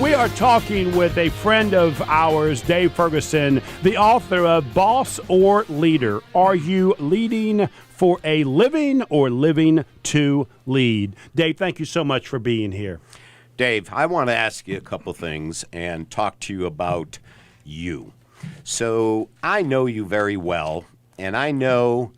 We are talking with a friend of ours, Dave Ferguson, the author of Boss or Leader. Are you leading for a living or living to lead? Dave, thank you so much for being here. Dave, I want to ask you a couple things and talk to you about you. So I know you very well, and I know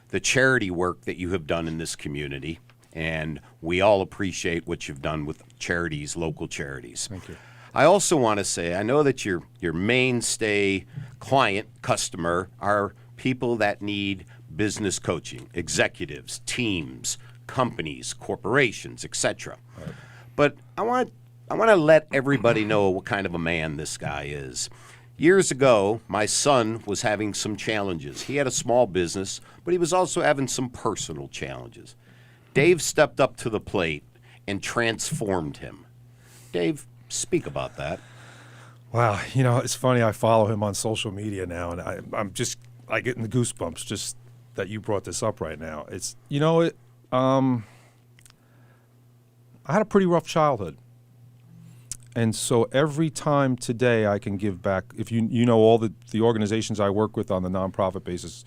the charity work that you have done in this community, and we all appreciate what you've done with charities, local charities. Thank you. I also want to say, I know that your mainstay customer are people that need business coaching, executives, teams, companies, corporations, etc. Right. But I want to let everybody know what kind of a man this guy is. Years ago, my son was having some challenges. He had a small business, but he was also having some personal challenges. Dave stepped up to the plate and transformed him. Dave, speak about that. Wow, you know, it's funny. I follow him on social media now, and I get in the goosebumps just that you brought this up right now. It's, you know, I had a pretty rough childhood. And so every time today I can give back, if you know all the organizations I work with on the nonprofit basis,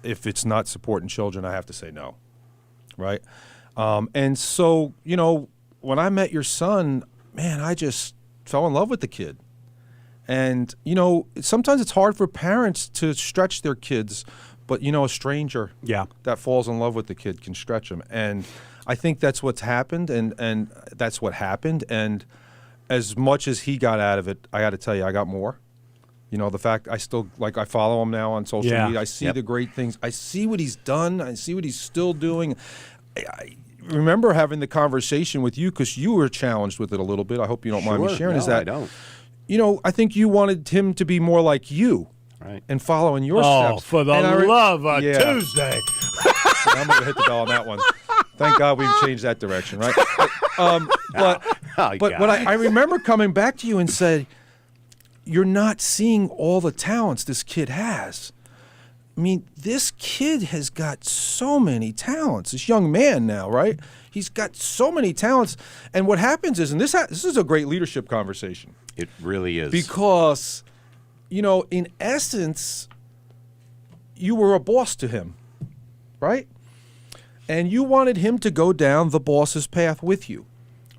if it's not supporting children, I have to say no, right? And so, you know, when I met your son, man, I just fell in love with the kid. And, you know, sometimes it's hard for parents to stretch their kids, but, you know, a stranger that falls in love with the kid can stretch them. And I think that's what's happened, and that's what happened. And as much as he got out of it, I got to tell you, I got more. You know, the fact I still, like, I follow him now on social media. I see the great things. I see what he's done. I see what he's still doing. I remember having the conversation with you because you were challenged with it a little bit. I hope you don't mind me sharing. No, is that, I don't. You know, I think you wanted him to be more like you. Right. And following your steps. Oh, for the love of Tuesday. I'm going to hit the bell on that one. Thank God we've changed that direction, right? But I remember coming back to you and said, you're not seeing all the talents this kid has. I mean, this kid has got so many talents. This young man now, right? He's got so many talents. And what happens is, and this is a great leadership conversation. It really is. Because, you know, in essence, you were a boss to him, right? And you wanted him to go down the boss's path with you,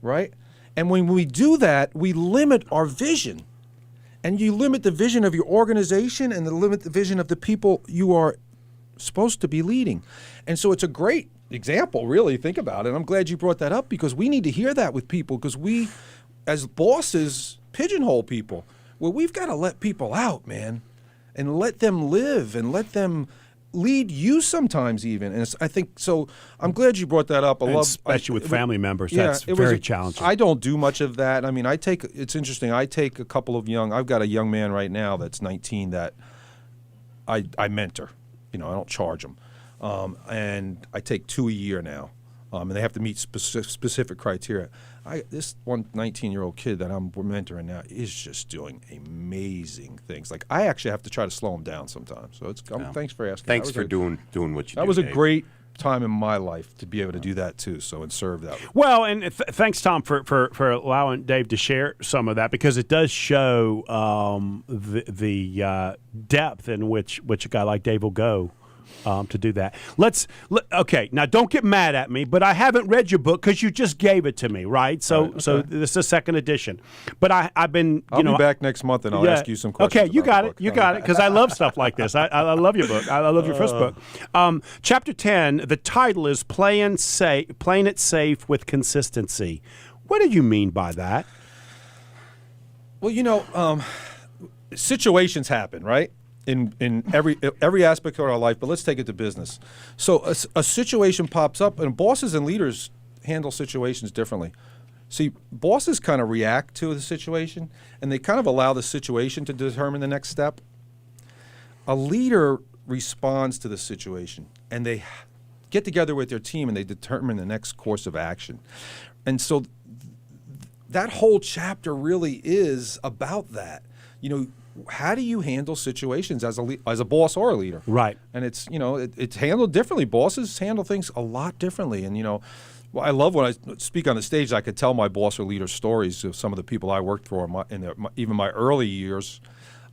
right? And when we do that, we limit our vision. And you limit the vision of your organization and limit the vision of the people you are supposed to be leading. And so it's a great example, really, think about it. I'm glad you brought that up because we need to hear that with people because we, as bosses, pigeonhole people. Well, we've got to let people out, man, and let them live and let them lead you sometimes even. And I think so. I'm glad you brought that up. Especially with family members, that's very challenging. I don't do much of that. I mean, it's interesting. I take a couple of I've got a young man right now that's 19 that I mentor. You know, I don't charge them. And I take 2 a year now. And they have to meet specific criteria. This 19-year-old kid that I'm mentoring now is just doing amazing things. Like, I actually have to try to slow him down sometimes. So thanks for asking. Thanks for doing what you do. That was Dave. a great time in my life to be able to do that too. So and serve that. Well, and thanks, Tom, for allowing Dave to share some of that because it does show the depth in which a guy like Dave will go. To do that. Okay, now don't get mad at me, but I haven't read your book because you just gave it to me, right? So this is a second edition. But I've been, I'll be back next month and I'll ask you some questions. Okay, you got it, because I love stuff like this. I love your book. I love your first book. Chapter 10, the title is Playing It Safe with Consistency. What do you mean by that? Well, you know, situations happen, right? In every aspect of our life, but let's take it to business. So a situation pops up, and bosses and leaders handle situations differently. See, bosses kind of react to the situation, and they kind of allow the situation to determine the next step. A leader responds to the situation, and they get together with their team, and they determine the next course of action. And so that whole chapter really is about that. You know, how do you handle situations as a boss or a leader? Right. And it's, you know, it's handled differently. Bosses handle things a lot differently. And, you know, Well, I love when I speak on the stage. I could tell my boss or leader stories of some of the people I worked for even my early years,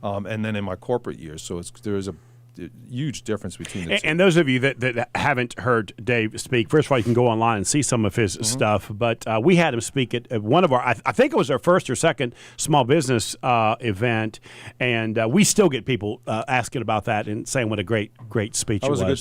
and then in my corporate years. So there's a huge difference between the two. And those of you that haven't heard Dave speak, first of all, you can go online and see some of his stuff. But we had him speak at one of our, I think it was our first or second small business event, and we still get people asking about that and saying what a great speech it was. That was a good